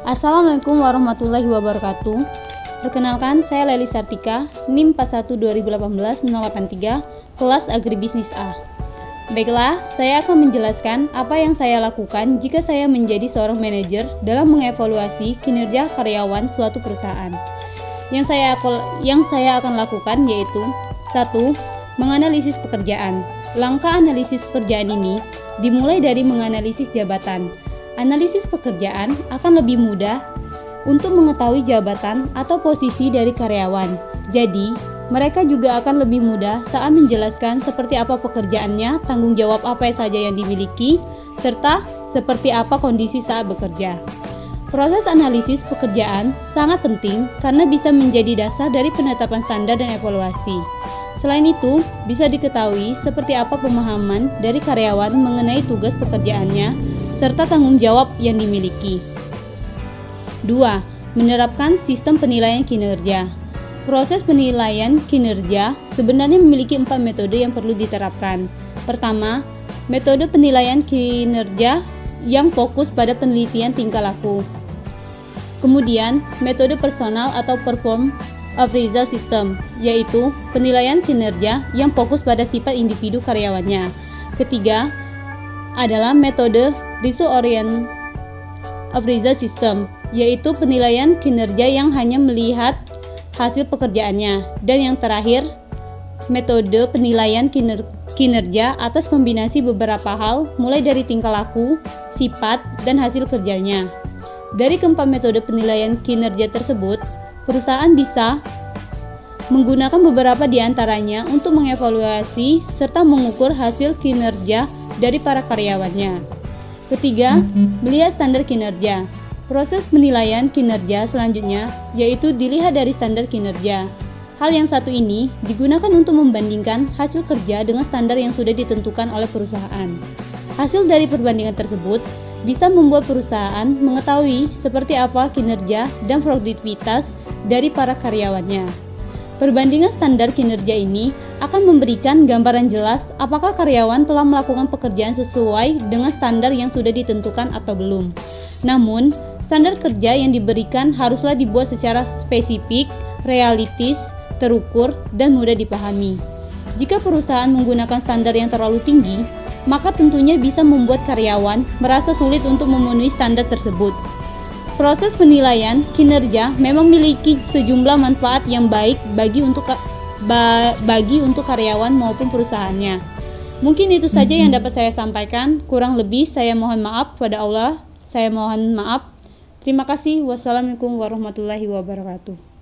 Assalamualaikum warahmatullahi wabarakatuh. Perkenalkan, saya Leli Sartika, NIM 41 2018 083, kelas Agribisnis A. Baiklah, saya akan menjelaskan apa yang saya lakukan jika saya menjadi seorang manajer dalam mengevaluasi kinerja karyawan suatu perusahaan. Yang saya akan lakukan yaitu 1. Menganalisis pekerjaan. Langkah analisis pekerjaan ini dimulai dari menganalisis jabatan. Analisis pekerjaan akan lebih mudah untuk mengetahui jabatan atau posisi dari karyawan. Jadi, mereka juga akan lebih mudah saat menjelaskan seperti apa pekerjaannya, tanggung jawab apa saja yang dimiliki, serta seperti apa kondisi saat bekerja. Proses analisis pekerjaan sangat penting karena bisa menjadi dasar dari penetapan standar dan evaluasi. Selain itu, bisa diketahui seperti apa pemahaman dari karyawan mengenai tugas pekerjaannya, serta tanggung jawab yang dimiliki. 2. Menerapkan sistem penilaian kinerja. Proses penilaian kinerja sebenarnya memiliki 4 metode yang perlu diterapkan. Pertama, metode penilaian kinerja yang fokus pada penelitian tingkah laku. Kemudian, metode personal atau perform appraisal system, yaitu penilaian kinerja yang fokus pada sifat individu karyawannya. Ketiga, adalah metode result-oriented appraisal system, yaitu penilaian kinerja yang hanya melihat hasil pekerjaannya. Dan yang terakhir, metode penilaian kinerja atas kombinasi beberapa hal, mulai dari tingkah laku, sifat, dan hasil kerjanya. Dari keempat metode penilaian kinerja tersebut, perusahaan bisa menggunakan beberapa di antaranya untuk mengevaluasi serta mengukur hasil kinerja dari para karyawannya. Ketiga, melihat standar kinerja. Proses penilaian kinerja selanjutnya yaitu dilihat dari standar kinerja. Hal yang satu ini digunakan untuk membandingkan hasil kerja dengan standar yang sudah ditentukan oleh perusahaan. Hasil dari perbandingan tersebut bisa membuat perusahaan mengetahui seperti apa kinerja dan produktivitas dari para karyawannya. Perbandingan standar kinerja ini akan memberikan gambaran jelas apakah karyawan telah melakukan pekerjaan sesuai dengan standar yang sudah ditentukan atau belum. Namun, standar kerja yang diberikan haruslah dibuat secara spesifik, realistis, terukur, dan mudah dipahami. Jika perusahaan menggunakan standar yang terlalu tinggi, maka tentunya bisa membuat karyawan merasa sulit untuk memenuhi standar tersebut. Proses penilaian kinerja memang memiliki sejumlah manfaat yang baik bagi untuk karyawan maupun perusahaannya. Mungkin itu saja yang dapat saya sampaikan. Kurang lebih saya mohon maaf pada Allah. Saya mohon maaf. Terima kasih. Wassalamualaikum warahmatullahi wabarakatuh.